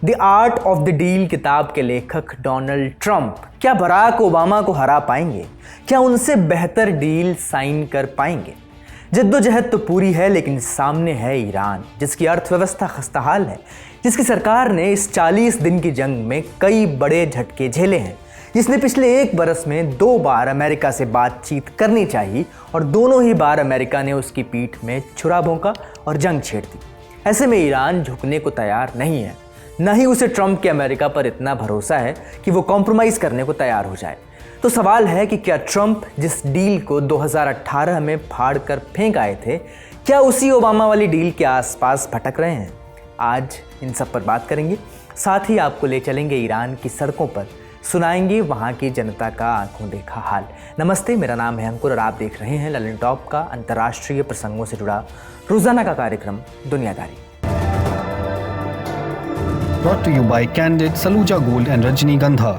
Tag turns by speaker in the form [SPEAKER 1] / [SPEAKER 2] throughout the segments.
[SPEAKER 1] The art of the deal किताब के लेखक डोनाल्ड ट्रंप क्या बराक ओबामा को हरा पाएंगे? क्या उनसे बेहतर डील साइन कर पाएंगे? जद्दोजहद तो पूरी है, लेकिन सामने है ईरान, जिसकी अर्थव्यवस्था खस्ताहाल है, जिसकी सरकार ने इस 40 दिन की जंग में कई बड़े झटके झेले हैं, जिसने पिछले 1 बरस में 2 बार अमेरिका से बातचीत करनी चाहिए और दोनों ही बार अमेरिका ने उसकी पीठ में छुरा भोंका और जंग छेड़ दी। ऐसे में ईरान झुकने को तैयार नहीं है, न ही उसे ट्रंप के अमेरिका पर इतना भरोसा है कि वो कॉम्प्रोमाइज़ करने को तैयार हो जाए। तो सवाल है कि क्या ट्रंप जिस डील को 2018 में फाड़ कर फेंक आए थे, क्या उसी ओबामा वाली डील के आसपास भटक रहे हैं? आज इन सब पर बात करेंगे, साथ ही आपको ले चलेंगे ईरान की सड़कों पर, सुनाएंगे वहाँ की जनता का आंखों देखा हाल। नमस्ते, मेरा नाम है अंकुर और आप देख रहे हैं ललन टॉप का अंतर्राष्ट्रीय प्रसंगों से जुड़ा रोजाना का कार्यक्रम दुनियादारी।
[SPEAKER 2] Brought to you by Candid, Saluja Gold and Rajnigandha.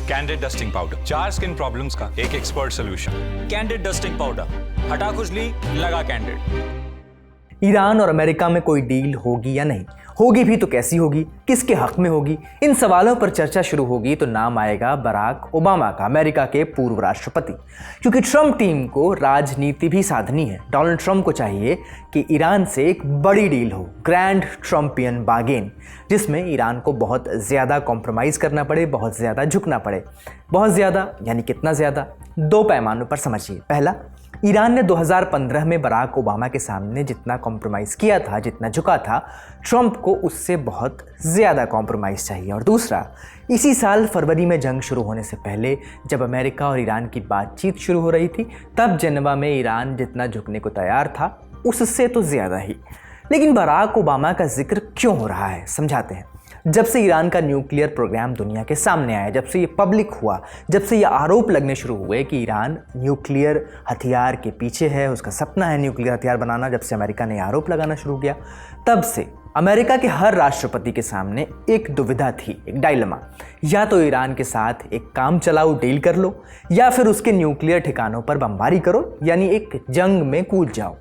[SPEAKER 3] Candid dusting powder, 4 skin problems का एक expert solution. Candid dusting powder, हटा खुजली, लगा कैंडिड।
[SPEAKER 1] ईरान और अमेरिका में कोई डील होगी या नहीं होगी, भी तो कैसी होगी, किसके हक में होगी, इन सवालों पर चर्चा शुरू होगी तो नाम आएगा बराक ओबामा का, अमेरिका के पूर्व राष्ट्रपति। क्योंकि ट्रंप टीम को राजनीति भी साधनी है। डोनाल्ड ट्रंप को चाहिए कि ईरान से एक बड़ी डील हो, ग्रैंड ट्रंपियन बार्गेन, जिसमें ईरान को बहुत ज़्यादा कॉम्प्रोमाइज़ करना पड़े, बहुत ज़्यादा झुकना पड़े। बहुत ज़्यादा यानी कितना ज़्यादा? 2 पैमानों पर समझिए। पहला, ईरान ने 2015 में बराक ओबामा के सामने जितना कॉम्प्रोमाइज़ किया था, जितना झुका था, ट्रंप को उससे बहुत ज़्यादा कॉम्प्रोमाइज़ चाहिए। और दूसरा, इसी साल फरवरी में जंग शुरू होने से पहले जब अमेरिका और ईरान की बातचीत शुरू हो रही थी, तब जेनेवा में ईरान जितना झुकने को तैयार था, उससे तो ज़्यादा ही। लेकिन बराक ओबामा का जिक्र क्यों हो रहा है, समझाते हैं। जब से ईरान का न्यूक्लियर प्रोग्राम दुनिया के सामने आया, जब से ये पब्लिक हुआ, जब से ये आरोप लगने शुरू हुए कि ईरान न्यूक्लियर हथियार के पीछे है, उसका सपना है न्यूक्लियर हथियार बनाना, जब से अमेरिका ने आरोप लगाना शुरू किया, तब से अमेरिका के हर राष्ट्रपति के सामने एक दुविधा थी, एक डायलेमा। या तो ईरान के साथ एक काम चलाऊ डील कर लो, या फिर उसके न्यूक्लियर ठिकानों पर बमबारी करो, यानी एक जंग में कूद जाओ।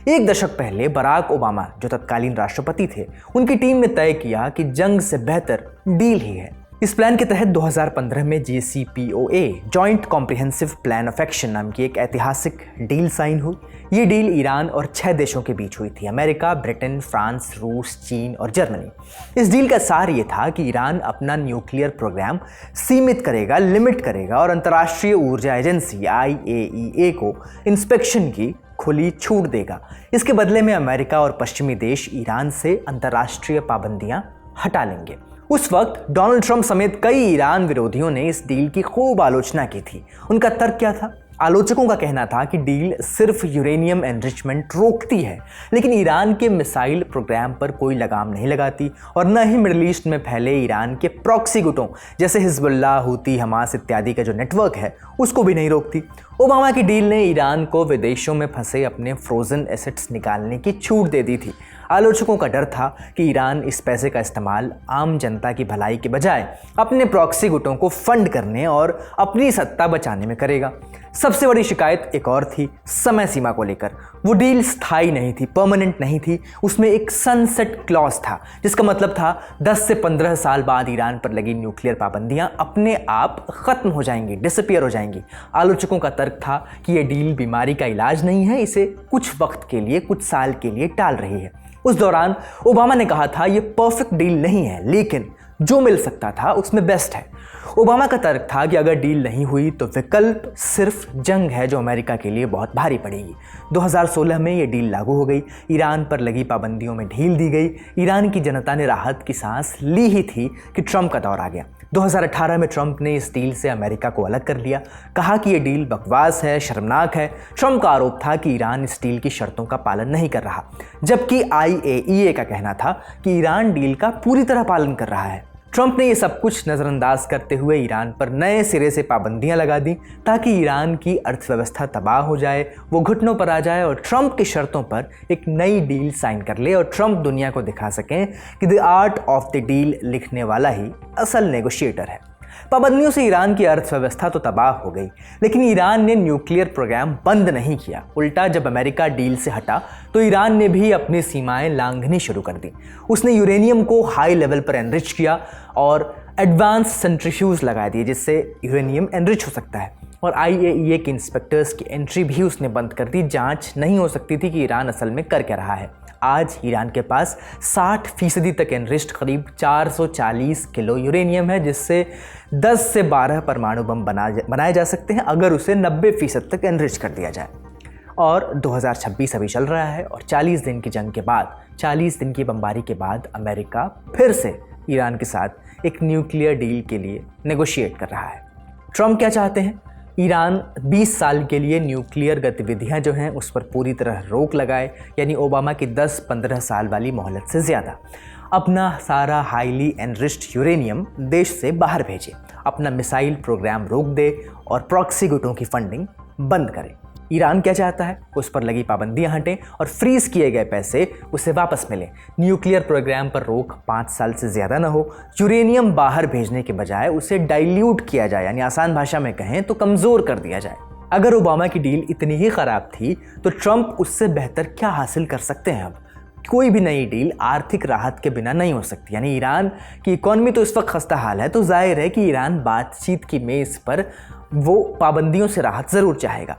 [SPEAKER 1] 1 दशक पहले बराक ओबामा, जो तत्कालीन राष्ट्रपति थे, उनकी टीम ने तय किया कि जंग से बेहतर डील ही है। इस प्लान के तहत 2015 में JCPOA, joint comprehensive plan of action नाम की एक ऐतिहासिक डील साइन हुई। ये डील ईरान और 6 देशों के बीच हुई थी, अमेरिका, ब्रिटेन, फ्रांस, रूस, चीन और जर्मनी। इस डील का सार ये था कि ईरान अपना न्यूक्लियर प्रोग्राम सीमित करेगा, लिमिट करेगा और अंतर्राष्ट्रीय ऊर्जा एजेंसी IAEA को इंस्पेक्शन की खुली छूट देगा। इसके बदले में अमेरिका और पश्चिमी देश ईरान से अंतर्राष्ट्रीय पाबंदियां हटा लेंगे। उस वक्त डोनाल्ड ट्रंप समेत कई ईरान विरोधियों ने इस डील की खूब आलोचना की थी। उनका तर्क क्या था? आलोचकों का कहना था कि डील सिर्फ यूरेनियम एनरिचमेंट रोकती है, लेकिन ईरान के मिसाइल प्रोग्राम पर कोई लगाम नहीं लगाती और न ही मिडिल ईस्ट में फैले ईरान के प्रॉक्सी गुटों जैसे हिजबुल्लाह, हूती, हमास इत्यादि का जो नेटवर्क है, उसको भी नहीं रोकती। ओबामा की डील ने ईरान को विदेशों में फंसे अपने फ्रोजन एसेट्स निकालने की छूट दे दी थी। आलोचकों का डर था कि ईरान इस पैसे का इस्तेमाल आम जनता की भलाई के बजाय अपने प्रॉक्सी गुटों को फंड करने और अपनी सत्ता बचाने में करेगा। सबसे बड़ी शिकायत एक और थी, समय सीमा को लेकर। वो डील स्थायी नहीं थी, परमानेंट नहीं थी। उसमें एक सनसेट क्लॉज था, जिसका मतलब था 10 से 15 साल बाद ईरान पर लगी न्यूक्लियर पाबंदियां अपने आप खत्म हो जाएंगी, डिसअपीयर हो जाएंगी। आलोचकों का तर्क था कि यह डील बीमारी का इलाज नहीं है, इसे कुछ वक्त के लिए, कुछ साल के लिए टाल रही है। उस दौरान ओबामा ने कहा था, यह परफेक्ट डील नहीं है, लेकिन जो मिल सकता था उसमें बेस्ट है। ओबामा का तर्क था कि अगर डील नहीं हुई तो विकल्प सिर्फ जंग है, जो अमेरिका के लिए बहुत भारी पड़ेगी। 2016 में ये डील लागू हो गई, ईरान पर लगी पाबंदियों में ढील दी गई। ईरान की जनता ने राहत की सांस ली ही थी कि ट्रंप का दौर आ गया। 2018 में ट्रंप ने इस डील से अमेरिका को अलग कर लिया, कहा कि ये डील बकवास है, शर्मनाक है। ट्रंप का आरोप था कि ईरान इस डील की शर्तों का पालन नहीं कर रहा, जबकि IAEA का कहना था कि ईरान डील का पूरी तरह पालन कर रहा है। ट्रंप ने ये सब कुछ नज़रअंदाज करते हुए ईरान पर नए सिरे से पाबंदियां लगा दी, ताकि ईरान की अर्थव्यवस्था तबाह हो जाए, वो घुटनों पर आ जाए और ट्रंप की शर्तों पर एक नई डील साइन कर ले और ट्रंप दुनिया को दिखा सकें कि the art of the deal लिखने वाला ही असल नेगोशिएटर है। पाबंदियों से ईरान की अर्थव्यवस्था तो तबाह हो गई, लेकिन ईरान ने न्यूक्लियर प्रोग्राम बंद नहीं किया। उल्टा जब अमेरिका डील से हटा तो ईरान ने भी अपनी सीमाएं लांघनी शुरू कर दी। उसने यूरेनियम को हाई लेवल पर एनरिच किया और एडवांस सेंट्रीफ्यूज लगा दिए, जिससे यूरेनियम एनरिच हो सकता है। और IAEA के इंस्पेक्टर्स की एंट्री भी उसने बंद कर दी। जांच नहीं हो सकती थी कि ईरान असल में कर क्या रहा है। आज ईरान के पास 60% तक एनरिच्ड करीब 440 किलो यूरेनियम है, जिससे 10 से 12 परमाणु बम बनाए जा सकते हैं अगर उसे 90% तक एनरिच कर दिया जाए। और 2026 अभी चल रहा है और 40 दिन की जंग के बाद, 40 दिन की बमबारी के बाद अमेरिका फिर से ईरान के साथ एक न्यूक्लियर डील के लिए नेगोशिएट कर रहा है। ट्रम्प क्या चाहते हैं? ईरान 20 साल के लिए न्यूक्लियर गतिविधियां जो हैं उस पर पूरी तरह रोक लगाए, यानी ओबामा की 10-15 साल वाली मोहलत से ज़्यादा। अपना सारा हाईली एनरिच्ड यूरेनियम देश से बाहर भेजे, अपना मिसाइल प्रोग्राम रोक दे और प्रॉक्सी गुटों की फंडिंग बंद करे। ईरान क्या चाहता है? उस पर लगी पाबंदियां हटें और फ्रीज किए गए पैसे उसे वापस मिले। न्यूक्लियर प्रोग्राम पर रोक 5 साल से ज़्यादा ना हो। यूरेनियम बाहर भेजने के बजाय उसे डाइल्यूट किया जाए, यानी आसान भाषा में कहें तो कमज़ोर कर दिया जाए। अगर ओबामा की डील इतनी ही ख़राब थी तो ट्रंप उससे बेहतर क्या हासिल कर सकते हैं? अब कोई भी नई डील आर्थिक राहत के बिना नहीं हो सकती। यानी ईरान की इकॉनमी तो इस वक्त खस्ता हाल है, तो जाहिर है कि ईरान बातचीत की मेज़ पर वो पाबंदियों से राहत ज़रूर चाहेगा।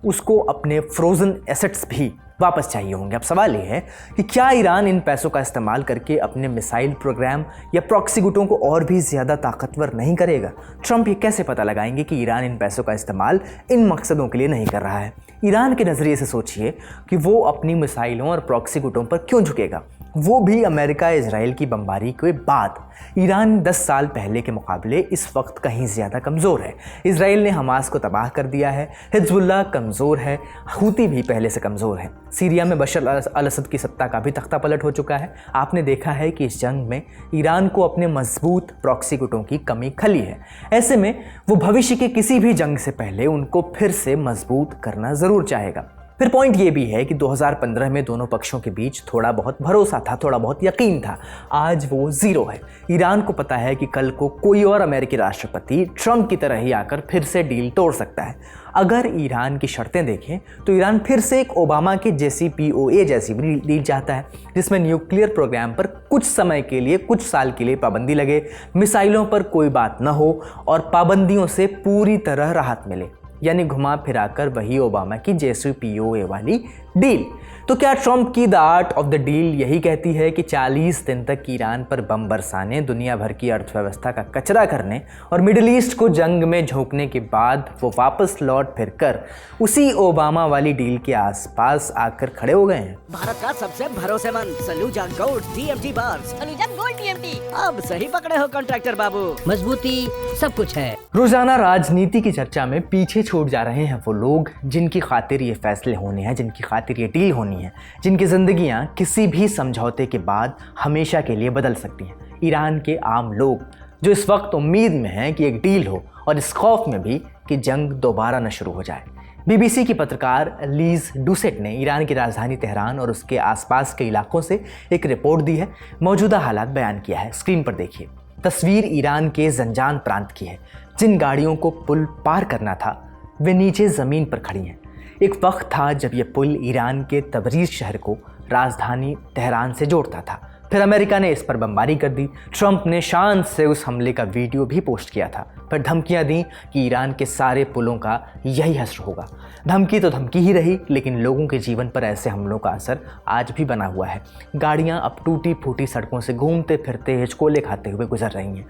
[SPEAKER 1] उसको अपने फ्रोज़न एसेट्स भी वापस चाहिए होंगे। अब सवाल ये है कि क्या ईरान इन पैसों का इस्तेमाल करके अपने मिसाइल प्रोग्राम या प्रॉक्सी गुटों को और भी ज़्यादा ताकतवर नहीं करेगा? ट्रंप ये कैसे पता लगाएंगे कि ईरान इन पैसों का इस्तेमाल इन मकसदों के लिए नहीं कर रहा है? ईरान के नज़रिए से सोचिए कि वो अपनी मिसाइलों और प्रॉक्सी गुटों पर क्यों झुकेगा, वो भी अमेरिका इजराइल की बमबारी के बाद। ईरान 10 साल पहले के मुकाबले इस वक्त कहीं ज़्यादा कमज़ोर है। इजराइल ने हमास को तबाह कर दिया है, हिजबुल्लाह कमज़ोर है, हूती भी पहले से कमज़ोर है। सीरिया में बशर अल असद की सत्ता का भी तख्ता पलट हो चुका है। आपने देखा है कि इस जंग में ईरान को अपने मजबूत प्रॉक्सी गुटों की कमी खली है। ऐसे में वो भविष्य के किसी भी जंग से पहले उनको फिर से मजबूत करना ज़रूर चाहेगा। फिर पॉइंट ये भी है कि 2015 में दोनों पक्षों के बीच थोड़ा बहुत भरोसा था, थोड़ा बहुत यकीन था। आज वो ज़ीरो है। ईरान को पता है कि कल को कोई और अमेरिकी राष्ट्रपति ट्रंप की तरह ही आकर फिर से डील तोड़ सकता है। अगर ईरान की शर्तें देखें तो ईरान फिर से एक ओबामा के JCPOA जैसी डील चाहता है, जिसमें न्यूक्लियर प्रोग्राम पर कुछ समय के लिए, कुछ साल के लिए पाबंदी लगे, मिसाइलों पर कोई बात न हो और पाबंदियों से पूरी तरह राहत मिले। यानी घुमा फिराकर वही ओबामा की JCPOA वाली डील। तो क्या ट्रंप की the art of the deal यही कहती है कि 40 दिन तक ईरान पर बम बरसाने, दुनिया भर की अर्थव्यवस्था का कचरा करने और मिडिल ईस्ट को जंग में झोंकने के बाद वो वापस लौट फिर कर उसी ओबामा वाली डील के आसपास आकर खड़े हो गए हैं?
[SPEAKER 4] भारत का सबसे भरोसेमंद Saluja gold TMT bars.
[SPEAKER 5] Saluja gold TMT।
[SPEAKER 4] अब सही पकड़े हो कॉन्ट्रैक्टर बाबू, मजबूती सब कुछ है।
[SPEAKER 1] रोजाना राजनीति की चर्चा में पीछे छूट जा रहे हैं वो लोग जिनकी खातिर ये फैसले होने हैं, जिनकी खातिर ये डील होनी है, जिनकी जिंदगियां किसी भी समझौते के बाद हमेशा के लिए बदल सकती हैं। ईरान के आम लोग जो इस वक्त उम्मीद में हैं कि एक डील हो और इस खौफ में भी कि जंग दोबारा न शुरू हो जाए। BBC की पत्रकार लीज डूसेट ने ईरान की राजधानी तेहरान और उसके आसपास के इलाकों से एक रिपोर्ट दी है, मौजूदा हालात बयान किया है। स्क्रीन पर देखिए। तस्वीर ईरान के जंजान प्रांत की है। जिन गाड़ियों को पुल पार करना था वे नीचे ज़मीन पर खड़ी हैं। एक वक्त था जब यह पुल ईरान के तबरीज़ शहर को राजधानी तेहरान से जोड़ता था। फिर अमेरिका ने इस पर बमबारी कर दी। ट्रंप ने शान से उस हमले का वीडियो भी पोस्ट किया था, पर धमकियां दी कि ईरान के सारे पुलों का यही हश्र होगा। धमकी तो धमकी ही रही, लेकिन लोगों के जीवन पर ऐसे हमलों का असर आज भी बना हुआ है। गाड़ियां अब टूटी फूटी सड़कों से घूमते फिरते हिचकोले खाते हुए गुजर रही हैं।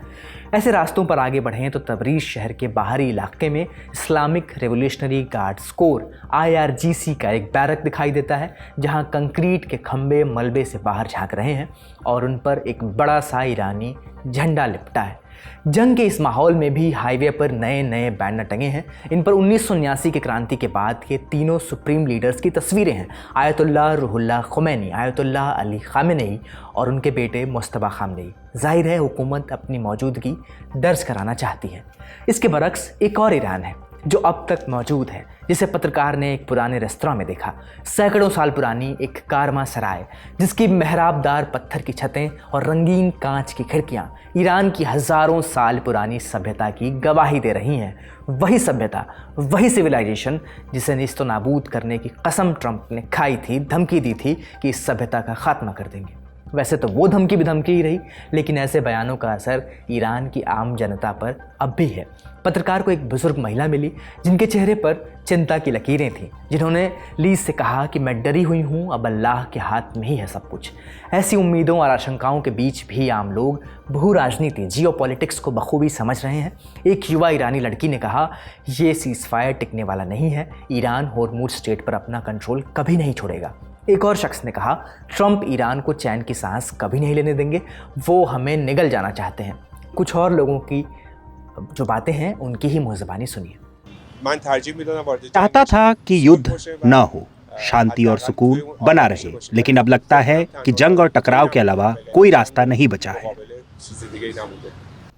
[SPEAKER 1] ऐसे रास्तों पर आगे बढ़ें तो तबरीज़ शहर के बाहरी इलाके में Islamic revolutionary guards core IRGC का एक बैरक दिखाई देता है, जहां कंक्रीट के खंभे मलबे से बाहर झांक रहे हैं और उन पर एक बड़ा सा ईरानी झंडा लिपटा है। जंग के इस माहौल में भी हाईवे पर नए नए बैनर टंगे हैं। इन पर 1979 की क्रांति के बाद के तीनों सुप्रीम लीडर्स की तस्वीरें हैं, Ayatollah Ruhollah Khomeini, Ayatollah Ali Khamenei और उनके बेटे मुस्तफा खामनेई। जाहिर है हुकूमत अपनी मौजूदगी दर्ज कराना चाहती है। इसके बरक्स एक और ईरान है जो अब तक मौजूद है, जिसे पत्रकार ने एक पुराने रेस्तरां में देखा। सैकड़ों साल पुरानी एक कारवां सराय जिसकी मेहराबदार पत्थर की छतें और रंगीन कांच की खिड़कियां ईरान की हज़ारों साल पुरानी सभ्यता की गवाही दे रही हैं। वही सभ्यता, वही सिविलाइजेशन जिसे निस्तो नाबूद करने की कसम ट्रंप ने खाई थी, धमकी दी थी कि इस सभ्यता का खात्मा कर देंगे। वैसे तो वो धमकी भी धमकी ही रही, लेकिन ऐसे बयानों का असर ईरान की आम जनता पर अब भी है। पत्रकार को एक बुजुर्ग महिला मिली जिनके चेहरे पर चिंता की लकीरें थीं, जिन्होंने लीज से कहा कि मैं डरी हुई हूँ, अब अल्लाह के हाथ में ही है सब कुछ। ऐसी उम्मीदों और आशंकाओं के बीच भी आम लोग भू राजनीति, जियोपॉलिटिक्स को बखूबी समझ रहे हैं। एक युवा ईरानी लड़की ने कहा, ये सीज़फायर टिकने वाला नहीं है, ईरान होर्मुज़ स्ट्रेट पर अपना कंट्रोल कभी नहीं छोड़ेगा। एक और शख्स ने कहा, ट्रंप ईरान को चैन की सांस कभी नहीं लेने देंगे, वो हमें निगल जाना चाहते हैं। कुछ और लोगों की जो बातें हैं उनकी ही मुंहज़बानी सुनिए।
[SPEAKER 5] चाहता था कि युद्ध न हो, शांति और सुकून बना रहे, लेकिन अब लगता है कि जंग और टकराव के अलावा कोई रास्ता नहीं बचा है।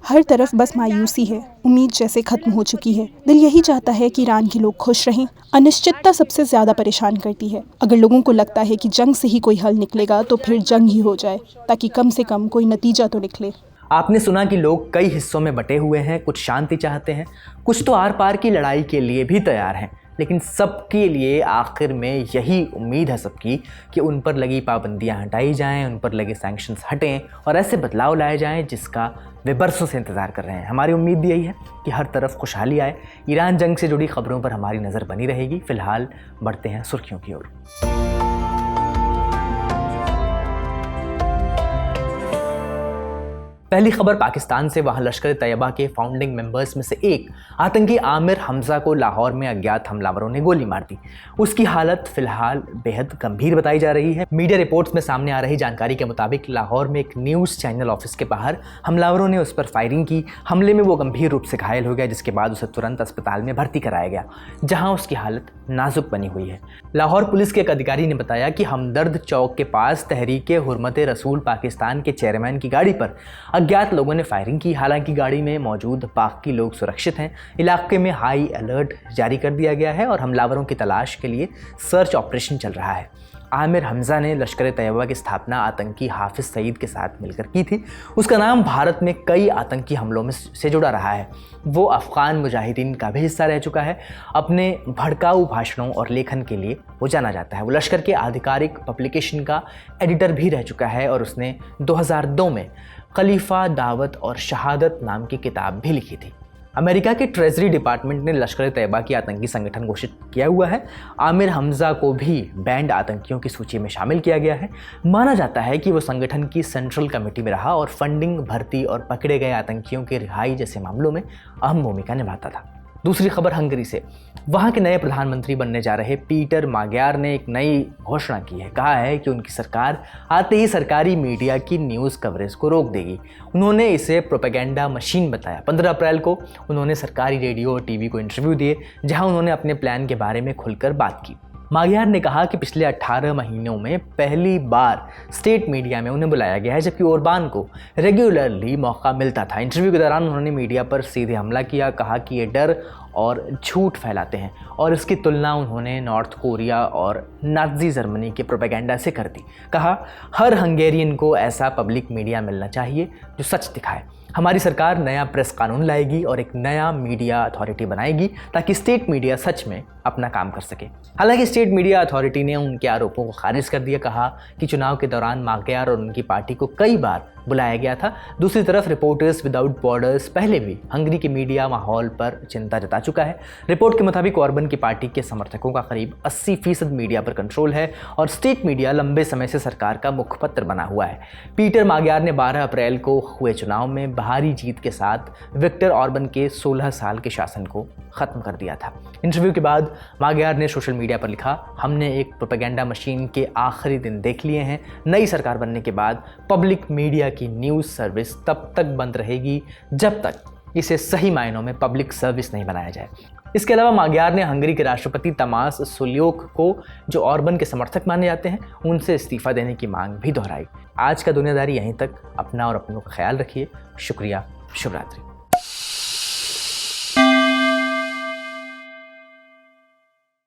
[SPEAKER 6] हर तरफ बस मायूसी है, उम्मीद जैसे खत्म हो चुकी है। दिल यही चाहता है कि ईरान के लोग खुश रहें। अनिश्चितता सबसे ज़्यादा परेशान करती है। अगर लोगों को लगता है कि जंग से ही कोई हल निकलेगा तो फिर जंग ही हो जाए, ताकि कम से कम कोई नतीजा तो निकले।
[SPEAKER 1] आपने सुना कि लोग कई हिस्सों में बटे हुए हैं, कुछ शांति चाहते हैं, कुछ तो आर पार की लड़ाई के लिए भी तैयार हैं, लेकिन सबके लिए आखिर में यही उम्मीद है सबकी कि उन पर लगी पाबंदियां हटाई जाएं, उन पर लगे सैंक्शंस हटें और ऐसे बदलाव लाए जाएं जिसका वे बरसों से इंतज़ार कर रहे हैं। हमारी उम्मीद भी यही है कि हर तरफ खुशहाली आए। ईरान जंग से जुड़ी खबरों पर हमारी नज़र बनी रहेगी। फ़िलहाल बढ़ते हैं सुर्खियों की ओर। पहली खबर पाकिस्तान से। वहाँ लश्कर तैयबा के फाउंडिंग मेंबर्स में से एक आतंकी आमिर हमजा को लाहौर में अज्ञात हमलावरों ने गोली मार दी। उसकी हालत फिलहाल बेहद गंभीर बताई जा रही है। मीडिया रिपोर्ट्स में सामने आ रही जानकारी के मुताबिक लाहौर में एक न्यूज़ चैनल ऑफिस के बाहर हमलावरों ने उस पर फायरिंग की। हमले में वो गंभीर रूप से घायल हो गया, जिसके बाद उसे तुरंत अस्पताल में भर्ती कराया गया, जहाँ उसकी हालत नाजुक बनी हुई है। लाहौर पुलिस के एक अधिकारी ने बताया कि हमदर्द चौक के पास तहरीक हुर्मत रसूल पाकिस्तान के चेयरमैन की गाड़ी पर अज्ञात लोगों ने फायरिंग की। हालांकि गाड़ी में मौजूद बाकी लोग सुरक्षित हैं। इलाके में हाई अलर्ट जारी कर दिया गया है और हमलावरों की तलाश के लिए सर्च ऑपरेशन चल रहा है। आमिर हमजा ने लश्कर तैयबा की स्थापना आतंकी हाफिज सईद के साथ मिलकर की थी। उसका नाम भारत में कई आतंकी हमलों में से जुड़ा रहा है। वो अफ़गान मुजाहिदीन का भी हिस्सा रह चुका है। अपने भड़काऊ भाषणों और लेखन के लिए वो जाना जाता है। वो लश्कर के आधिकारिक पब्लिकेशन का एडिटर भी रह चुका है और उसने 2002 में खलीफा दावत और शहादत नाम की किताब भी लिखी थी। अमेरिका के ट्रेजरी डिपार्टमेंट ने लश्कर तैयबा की आतंकी संगठन घोषित किया हुआ है। आमिर हमजा को भी बैंड आतंकियों की सूची में शामिल किया गया है। माना जाता है कि वो संगठन की सेंट्रल कमेटी में रहा और फंडिंग, भर्ती और पकड़े गए आतंकियों की रिहाई जैसे मामलों में अहम भूमिका निभाता था। दूसरी खबर हंगरी से। वहाँ के नए प्रधानमंत्री बनने जा रहे पीटर माग्यार ने एक नई घोषणा की है। कहा है कि उनकी सरकार आते ही सरकारी मीडिया की न्यूज़ कवरेज को रोक देगी। उन्होंने इसे प्रोपेगेंडा मशीन बताया। 15 अप्रैल को उन्होंने सरकारी रेडियो और टीवी को इंटरव्यू दिए, जहां उन्होंने अपने प्लान के बारे में खुलकर बात की। माग्यार ने कहा कि पिछले 18 महीनों में पहली बार स्टेट मीडिया में उन्हें बुलाया गया है, जबकि ओरबान को रेगुलरली मौका मिलता था। इंटरव्यू के दौरान उन्होंने मीडिया पर सीधे हमला किया। कहा कि ये डर और झूठ फैलाते हैं और इसकी तुलना उन्होंने नॉर्थ कोरिया और नाज़ी जर्मनी के प्रोपेगेंडा से कर दी। कहा, हर हंगेरियन को ऐसा पब्लिक मीडिया मिलना चाहिए जो सच दिखाए। हमारी सरकार नया प्रेस कानून लाएगी और एक नया मीडिया अथॉरिटी बनाएगी ताकि स्टेट मीडिया सच में अपना काम कर सके। हालांकि स्टेट मीडिया अथॉरिटी ने उनके आरोपों को खारिज कर दिया। कहा कि चुनाव के दौरान माग्यार और उनकी पार्टी को कई बार बुलाया गया था। दूसरी तरफ रिपोर्टर्स विदाउट बॉर्डर्स पहले भी हंगरी के मीडिया माहौल पर चिंता जता चुका है। रिपोर्ट के मुताबिक ऑर्बन की पार्टी के समर्थकों का करीब 80% मीडिया पर कंट्रोल है और स्टेट मीडिया लंबे समय से सरकार का मुखपत्र बना हुआ है। पीटर माग्यार ने 12 अप्रैल को हुए चुनाव में भारी जीत के साथ विक्टर ऑर्बन के 16 साल के शासन को ख़त्म कर दिया था। इंटरव्यू के बाद माग्यार ने सोशल मीडिया पर लिखा, हमने एक प्रोपेगेंडा मशीन के आखिरी दिन देख लिए हैं। नई सरकार बनने के बाद पब्लिक मीडिया की न्यूज़ सर्विस तब तक बंद रहेगी जब तक इसे सही मायनों में पब्लिक सर्विस नहीं बनाया जाए। इसके अलावा माग्यार ने हंगरी के राष्ट्रपति तमास सुल्योक को, जो ऑर्बन के समर्थक माने जाते हैं, उनसे इस्तीफा देने की मांग भी दोहराई। आज का दुनियादारी यहीं तक। अपना और अपनों का ख्याल रखिए। शुक्रिया। शुभ रात्रि।